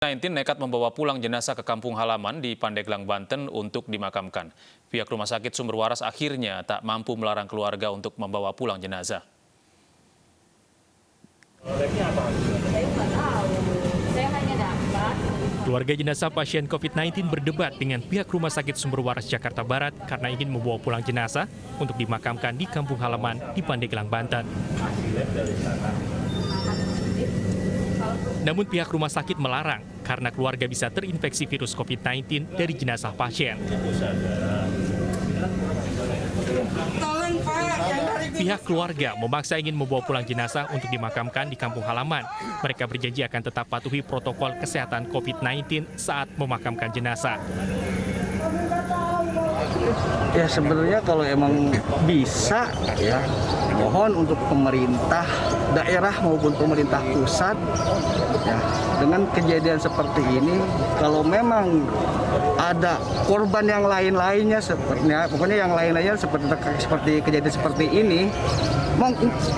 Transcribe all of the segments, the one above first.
COVID-19 nekat membawa pulang jenazah ke kampung halaman di Pandeglang, Banten untuk dimakamkan. Pihak Rumah Sakit Sumber Waras akhirnya tak mampu melarang keluarga untuk membawa pulang jenazah. Keluarga jenazah pasien COVID-19 berdebat dengan pihak Rumah Sakit Sumber Waras Jakarta Barat karena ingin membawa pulang jenazah untuk dimakamkan di kampung halaman di Pandeglang, Banten. Namun pihak rumah sakit melarang karena keluarga bisa terinfeksi virus COVID-19 dari jenazah pasien. Pihak keluarga memaksa ingin membawa pulang jenazah untuk dimakamkan di kampung halaman. Mereka berjanji akan tetap patuhi protokol kesehatan COVID-19 saat memakamkan jenazah. Ya sebenarnya kalau emang bisa ya mohon untuk pemerintah daerah maupun pemerintah pusat ya dengan kejadian seperti ini kalau memang ada korban yang lain-lainnya pokoknya yang lain-lainnya seperti kejadian seperti ini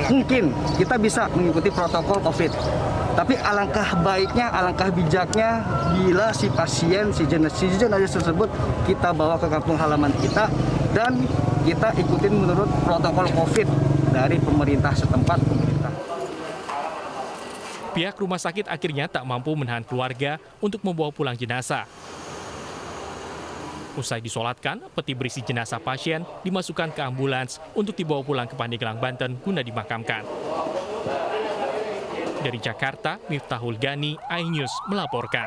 mungkin kita bisa mengikuti protokol COVID. Tapi alangkah baiknya, alangkah bijaknya bila si pasien, si jenazah tersebut kita bawa ke kampung halaman kita dan kita ikutin menurut protokol COVID dari pemerintah setempat. Pihak rumah sakit akhirnya tak mampu menahan keluarga untuk membawa pulang jenazah. Usai disolatkan, peti berisi jenazah pasien dimasukkan ke ambulans untuk dibawa pulang ke Pandeglang, Banten guna dimakamkan. Dari Jakarta, Miftahul Gani, iNews melaporkan.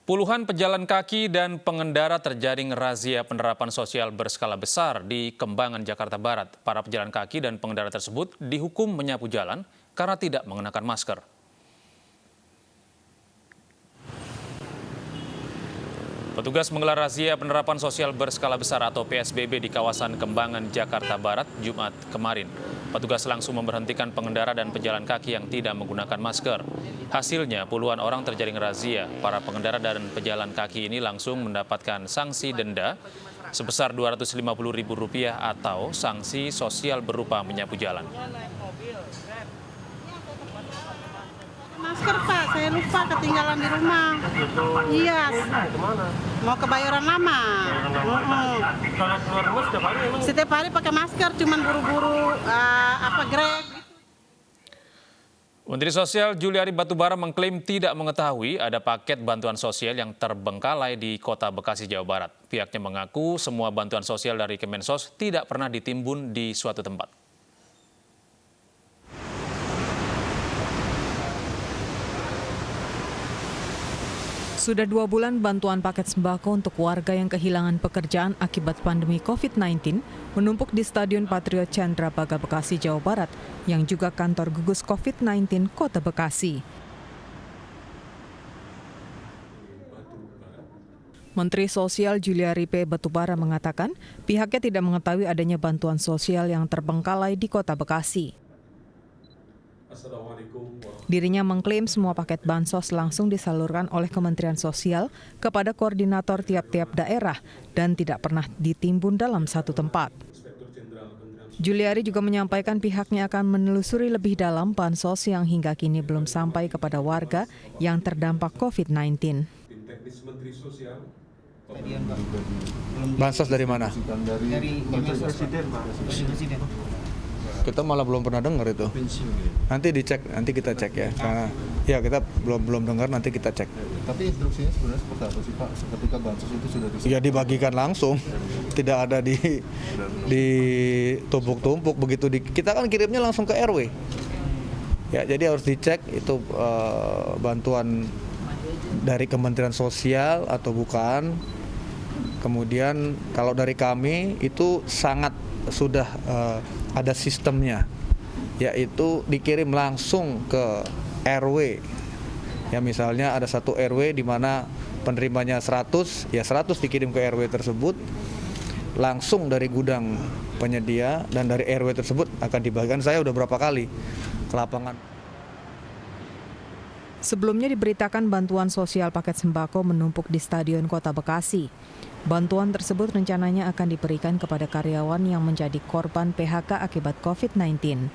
Puluhan pejalan kaki dan pengendara terjaring razia penerapan sosial berskala besar di Kembangan, Jakarta Barat. Para pejalan kaki dan pengendara tersebut dihukum menyapu jalan karena tidak mengenakan masker. Petugas menggelar razia penerapan sosial berskala besar atau PSBB di kawasan Kembangan, Jakarta Barat, Jumat kemarin. Petugas langsung memberhentikan pengendara dan pejalan kaki yang tidak menggunakan masker. Hasilnya, puluhan orang terjaring razia. Para pengendara dan pejalan kaki ini langsung mendapatkan sanksi denda sebesar Rp250.000 atau sanksi sosial berupa menyapu jalan. Masker Pak, saya lupa ketinggalan di rumah. Iya, mau ke Bayoran Lama. Kalau keluar rumah setiap hari pakai masker, cuman buru-buru Grab. Menteri Sosial Juliari Batubara mengklaim tidak mengetahui ada paket bantuan sosial yang terbengkalai di Kota Bekasi, Jawa Barat. Pihaknya mengaku semua bantuan sosial dari Kemensos tidak pernah ditimbun di suatu tempat. Sudah 2 bulan bantuan paket sembako untuk warga yang kehilangan pekerjaan akibat pandemi COVID-19 menumpuk di Stadion Patriot Candrabaga, Bekasi, Jawa Barat, yang juga kantor gugus COVID-19 Kota Bekasi. Menteri Sosial Juliari P. Batubara mengatakan pihaknya tidak mengetahui adanya bantuan sosial yang terbengkalai di Kota Bekasi. Dirinya mengklaim semua paket bansos langsung disalurkan oleh Kementerian Sosial kepada koordinator tiap-tiap daerah dan tidak pernah ditimbun dalam satu tempat. Juliari juga menyampaikan pihaknya akan menelusuri lebih dalam bansos yang hingga kini belum sampai kepada warga yang terdampak COVID-19. Bansos dari mana? dari Presiden, Pak. Presiden. Kita malah belum pernah dengar itu. Nanti dicek, nanti kita cek ya. Karena ya kita belum dengar, nanti kita cek. Tapi instruksinya sebenarnya seperti apa sih Pak? Ketika bansos itu sudah Ya dibagikan langsung, tidak ada di tumpuk-tumpuk begitu. Kita kan kirimnya langsung ke RW. Ya jadi harus dicek itu bantuan dari Kementerian Sosial atau bukan. Kemudian kalau dari kami itu sangat sudah ada sistemnya, yaitu dikirim langsung ke RW. Ya misalnya ada satu RW di mana penerimanya 100, ya 100 dikirim ke RW tersebut langsung dari gudang penyedia dan dari RW tersebut akan dibagikan. Saya udah berapa kali ke lapangan. Sebelumnya diberitakan bantuan sosial paket sembako menumpuk di Stadion Kota Bekasi. Bantuan tersebut rencananya akan diberikan kepada karyawan yang menjadi korban PHK akibat COVID-19.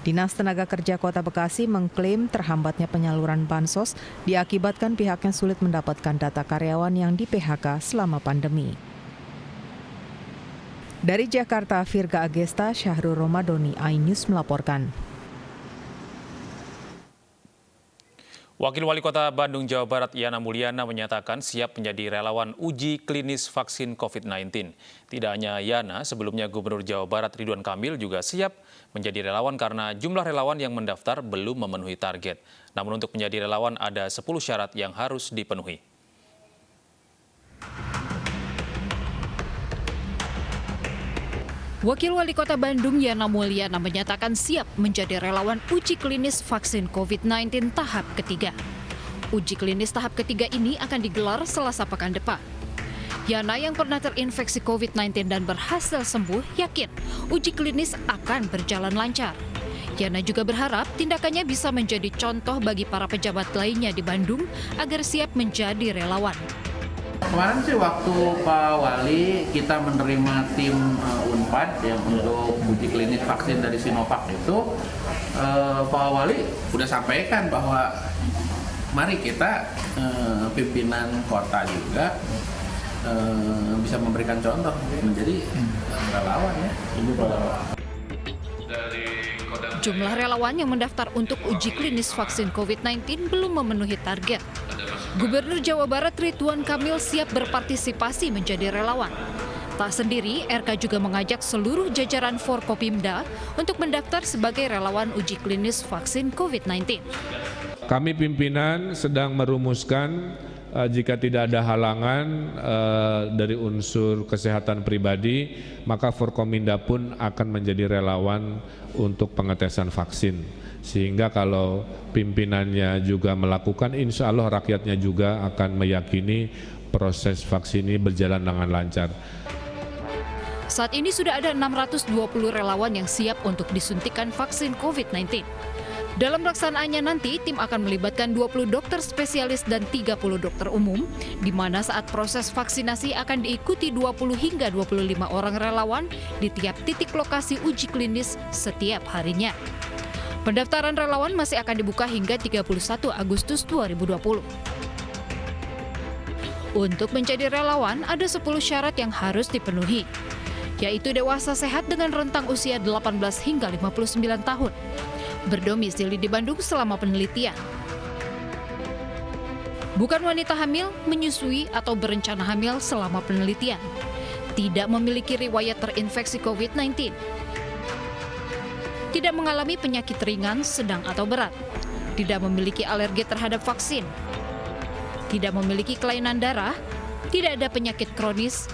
Dinas Tenaga Kerja Kota Bekasi mengklaim terhambatnya penyaluran bansos diakibatkan pihaknya sulit mendapatkan data karyawan yang di PHK selama pandemi. Dari Jakarta, Virga Agesta, Syahrul Romadoni, iNews melaporkan. Wakil Wali Kota Bandung, Jawa Barat, Yana Mulyana menyatakan siap menjadi relawan uji klinis vaksin COVID-19. Tidak hanya Yana, sebelumnya Gubernur Jawa Barat Ridwan Kamil juga siap menjadi relawan karena jumlah relawan yang mendaftar belum memenuhi target. Namun untuk menjadi relawan ada 10 syarat yang harus dipenuhi. Wakil Wali Kota Bandung Yana Mulyana menyatakan siap menjadi relawan uji klinis vaksin COVID-19 tahap ketiga. Uji klinis tahap ketiga ini akan digelar Selasa pekan depan. Yana yang pernah terinfeksi COVID-19 dan berhasil sembuh yakin uji klinis akan berjalan lancar. Yana juga berharap tindakannya bisa menjadi contoh bagi para pejabat lainnya di Bandung agar siap menjadi relawan. Kemarin sih waktu Pak Wali kita menerima tim Unpad yang untuk uji klinis vaksin dari Sinovac itu, Pak Wali udah sampaikan bahwa mari kita pimpinan kota juga bisa memberikan contoh menjadi relawan ya. Jumlah relawan yang mendaftar untuk uji klinis vaksin COVID-19 belum memenuhi target. Gubernur Jawa Barat Ridwan Kamil siap berpartisipasi menjadi relawan. Tak sendiri, RK juga mengajak seluruh jajaran Forkopimda untuk mendaftar sebagai relawan uji klinis vaksin COVID-19. Kami pimpinan sedang merumuskan jika tidak ada halangan dari unsur kesehatan pribadi, maka Forkominda pun akan menjadi relawan untuk pengetesan vaksin. Sehingga kalau pimpinannya juga melakukan, insya Allah rakyatnya juga akan meyakini proses vaksin ini berjalan dengan lancar. Saat ini sudah ada 620 relawan yang siap untuk disuntikan vaksin COVID-19. Dalam pelaksanaannya nanti, tim akan melibatkan 20 dokter spesialis dan 30 dokter umum, di mana saat proses vaksinasi akan diikuti 20 hingga 25 orang relawan di tiap titik lokasi uji klinis setiap harinya. Pendaftaran relawan masih akan dibuka hingga 31 Agustus 2020. Untuk menjadi relawan, ada 10 syarat yang harus dipenuhi, yaitu dewasa sehat dengan rentang usia 18 hingga 59 tahun, berdomisili di Bandung selama penelitian, bukan wanita hamil, menyusui, atau berencana hamil selama penelitian, tidak memiliki riwayat terinfeksi COVID-19, tidak mengalami penyakit ringan, sedang, atau berat, tidak memiliki alergi terhadap vaksin, tidak memiliki kelainan darah, tidak ada penyakit kronis,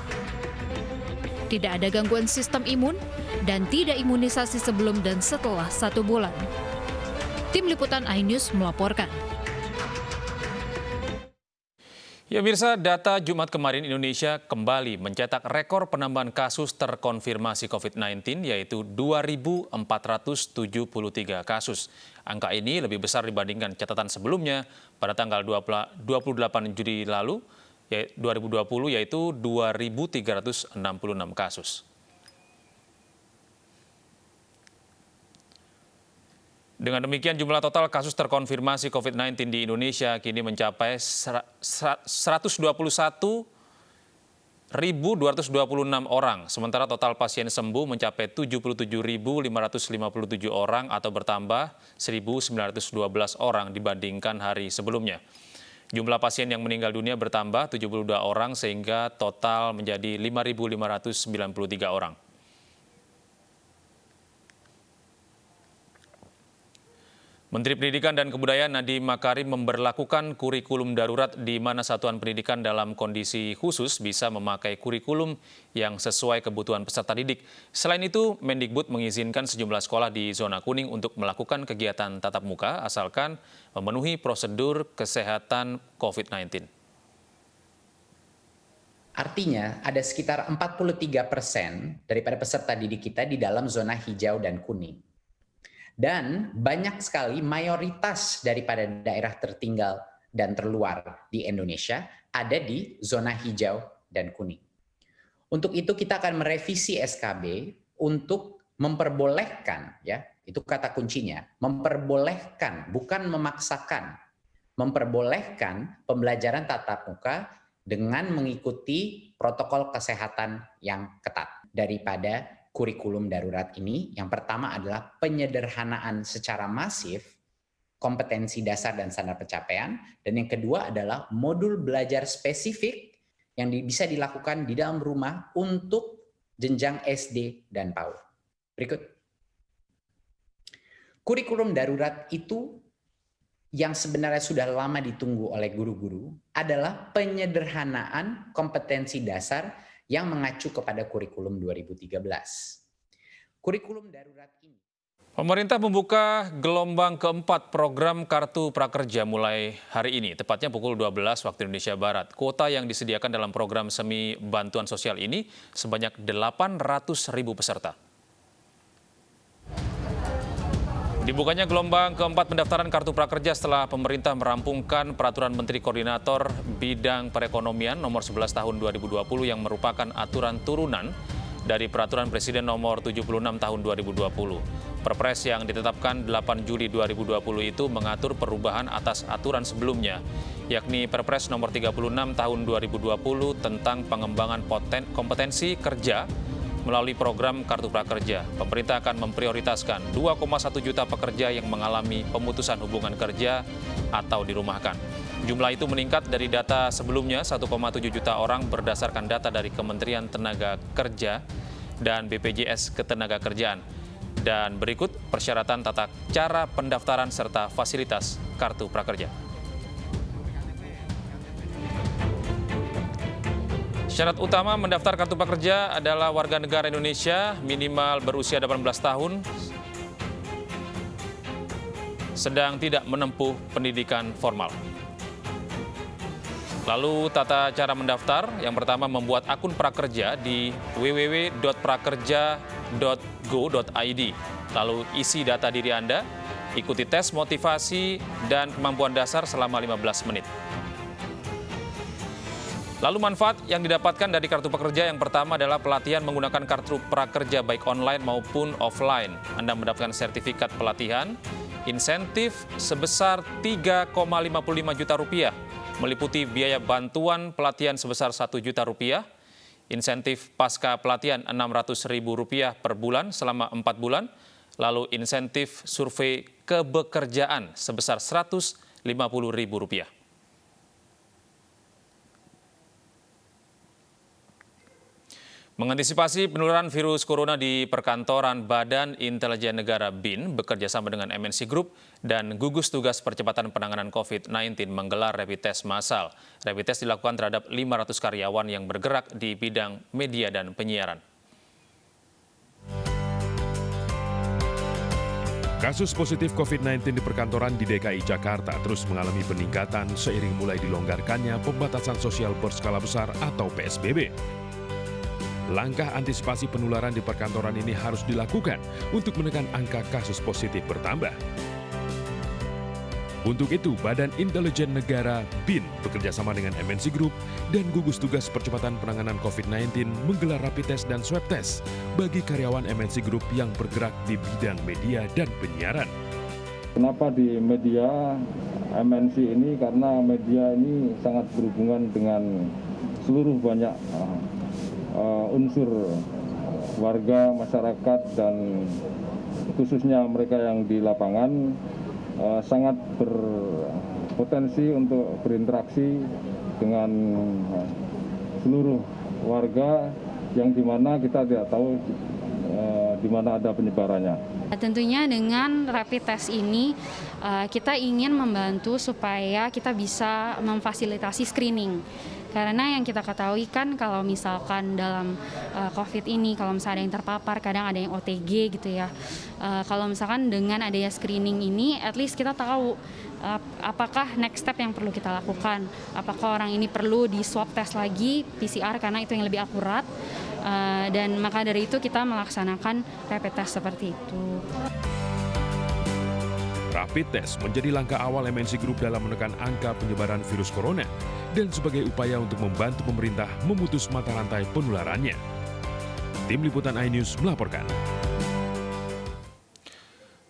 tidak ada gangguan sistem imun, dan tidak imunisasi sebelum dan setelah 1 bulan. Tim Liputan iNews melaporkan. Ya pemirsa, data Jumat kemarin Indonesia kembali mencetak rekor penambahan kasus terkonfirmasi COVID-19 yaitu 2.473 kasus. Angka ini lebih besar dibandingkan catatan sebelumnya pada tanggal 28 Juli lalu 2020 yaitu 2.366 kasus. Dengan demikian jumlah total kasus terkonfirmasi COVID-19 di Indonesia kini mencapai 121.226 orang, sementara total pasien sembuh mencapai 77.557 orang atau bertambah 1.912 orang dibandingkan hari sebelumnya. Jumlah pasien yang meninggal dunia bertambah 72 orang sehingga total menjadi 5.593 orang. Menteri Pendidikan dan Kebudayaan Nadiem Makarim memberlakukan kurikulum darurat di mana satuan pendidikan dalam kondisi khusus bisa memakai kurikulum yang sesuai kebutuhan peserta didik. Selain itu, Mendikbud mengizinkan sejumlah sekolah di zona kuning untuk melakukan kegiatan tatap muka asalkan memenuhi prosedur kesehatan COVID-19. Artinya ada sekitar 43% daripada peserta didik kita di dalam zona hijau dan kuning. Dan banyak sekali mayoritas daripada daerah tertinggal dan terluar di Indonesia ada di zona hijau dan kuning. Untuk itu kita akan merevisi SKB untuk memperbolehkan ya itu kata kuncinya, memperbolehkan, bukan memaksakan, memperbolehkan pembelajaran tatap muka dengan mengikuti protokol kesehatan yang ketat. Daripada kurikulum darurat ini, yang pertama adalah penyederhanaan secara masif kompetensi dasar dan standar pencapaian, dan yang kedua adalah modul belajar spesifik yang bisa dilakukan di dalam rumah untuk jenjang SD dan PAUD. Berikut. Kurikulum darurat itu yang sebenarnya sudah lama ditunggu oleh guru-guru adalah penyederhanaan kompetensi dasar yang mengacu kepada kurikulum 2013. Kurikulum darurat ini Pemerintah membuka gelombang keempat program Kartu Prakerja mulai hari ini, tepatnya pukul 12 waktu Indonesia Barat. Kuota yang disediakan dalam program semi bantuan sosial ini sebanyak 800.000 peserta. Dibukanya gelombang keempat pendaftaran Kartu Prakerja setelah pemerintah merampungkan Peraturan Menteri Koordinator Bidang Perekonomian nomor 11 tahun 2020 yang merupakan aturan turunan dari Peraturan Presiden nomor 76 tahun 2020. Perpres yang ditetapkan 8 Juli 2020 itu mengatur perubahan atas aturan sebelumnya, yakni Perpres nomor 36 tahun 2020 tentang pengembangan kompetensi kerja melalui program Kartu Prakerja. Pemerintah akan memprioritaskan 2,1 juta pekerja yang mengalami pemutusan hubungan kerja atau dirumahkan. Jumlah itu meningkat dari data sebelumnya, 1,7 juta orang berdasarkan data dari Kementerian Tenaga Kerja dan BPJS Ketenagakerjaan. Dan berikut persyaratan tata cara pendaftaran serta fasilitas Kartu Prakerja. Syarat utama mendaftar Kartu Prakerja adalah warga negara Indonesia minimal berusia 18 tahun, sedang tidak menempuh pendidikan formal. Lalu tata cara mendaftar, yang pertama membuat akun prakerja di www.prakerja.go.id. Lalu isi data diri Anda, ikuti tes motivasi dan kemampuan dasar selama 15 menit. Lalu manfaat yang didapatkan dari Kartu Prakerja yang pertama adalah pelatihan menggunakan Kartu Prakerja baik online maupun offline. Anda mendapatkan sertifikat pelatihan, insentif sebesar 3,55 juta rupiah, meliputi biaya bantuan pelatihan sebesar 1 juta rupiah, insentif pasca pelatihan Rp600.000 per bulan selama 4 bulan, lalu insentif survei kebekerjaan sebesar Rp150.000. Mengantisipasi penularan virus corona di perkantoran Badan Intelijen Negara BIN bekerjasama dengan MNC Group dan gugus tugas percepatan penanganan COVID-19 menggelar rapid test massal. Rapid test dilakukan terhadap 500 karyawan yang bergerak di bidang media dan penyiaran. Kasus positif COVID-19 di perkantoran di DKI Jakarta terus mengalami peningkatan seiring mulai dilonggarkannya pembatasan sosial berskala besar atau PSBB. Langkah antisipasi penularan di perkantoran ini harus dilakukan untuk menekan angka kasus positif bertambah. Untuk itu, Badan Intelijen Negara BIN bekerjasama dengan MNC Group dan gugus tugas percepatan penanganan COVID-19 menggelar rapid test dan swab test bagi karyawan MNC Group yang bergerak di bidang media dan penyiaran. Kenapa di media MNC ini? Karena media ini sangat berhubungan dengan seluruh banyak unsur warga, masyarakat, dan khususnya mereka yang di lapangan sangat berpotensi untuk berinteraksi dengan seluruh warga yang dimana kita tidak tahu di mana ada penyebarannya. Tentunya dengan rapid test ini kita ingin membantu supaya kita bisa memfasilitasi screening. Karena yang kita ketahui kan kalau misalkan dalam COVID ini, kalau misalnya ada yang terpapar, kadang ada yang OTG gitu ya. Kalau misalkan dengan adanya screening ini, at least kita tahu apakah next step yang perlu kita lakukan. Apakah orang ini perlu di swab test lagi, PCR, karena itu yang lebih akurat. Dan maka dari itu kita melaksanakan rapid test seperti itu. Rapid test menjadi langkah awal MNC Group dalam menekan angka penyebaran virus corona dan sebagai upaya untuk membantu pemerintah memutus mata rantai penularannya. Tim Liputan iNews melaporkan.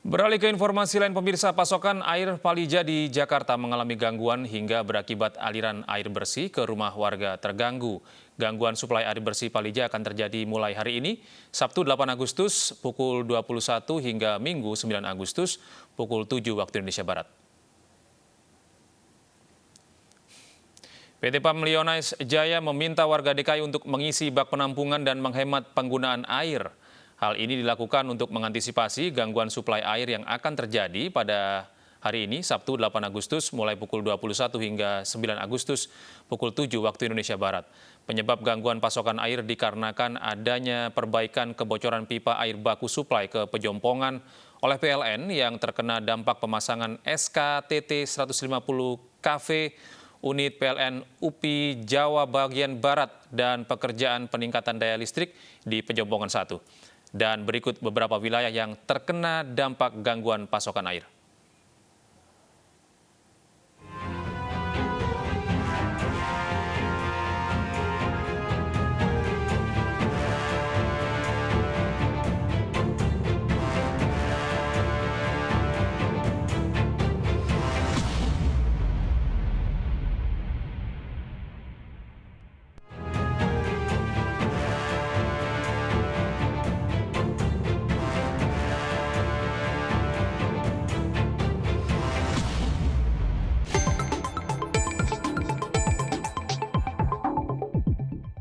Beralih ke informasi lain, pemirsa, pasokan air Palija di Jakarta mengalami gangguan hingga berakibat aliran air bersih ke rumah warga terganggu. Gangguan suplai air bersih Palija akan terjadi mulai hari ini, Sabtu 8 Agustus pukul 21 hingga Minggu 9 Agustus pukul 7 waktu Indonesia Barat. PT PAM Lyonais Jaya meminta warga DKI untuk mengisi bak penampungan dan menghemat penggunaan air. Hal ini dilakukan untuk mengantisipasi gangguan suplai air yang akan terjadi pada hari ini, Sabtu 8 Agustus, mulai pukul 21 hingga 9 Agustus, pukul 7 waktu Indonesia Barat. Penyebab gangguan pasokan air dikarenakan adanya perbaikan kebocoran pipa air baku suplai ke Pejompongan oleh PLN yang terkena dampak pemasangan SKTT 150 kV unit PLN UPI Jawa bagian Barat dan pekerjaan peningkatan daya listrik di Pejompongan 1. Dan berikut beberapa wilayah yang terkena dampak gangguan pasokan air.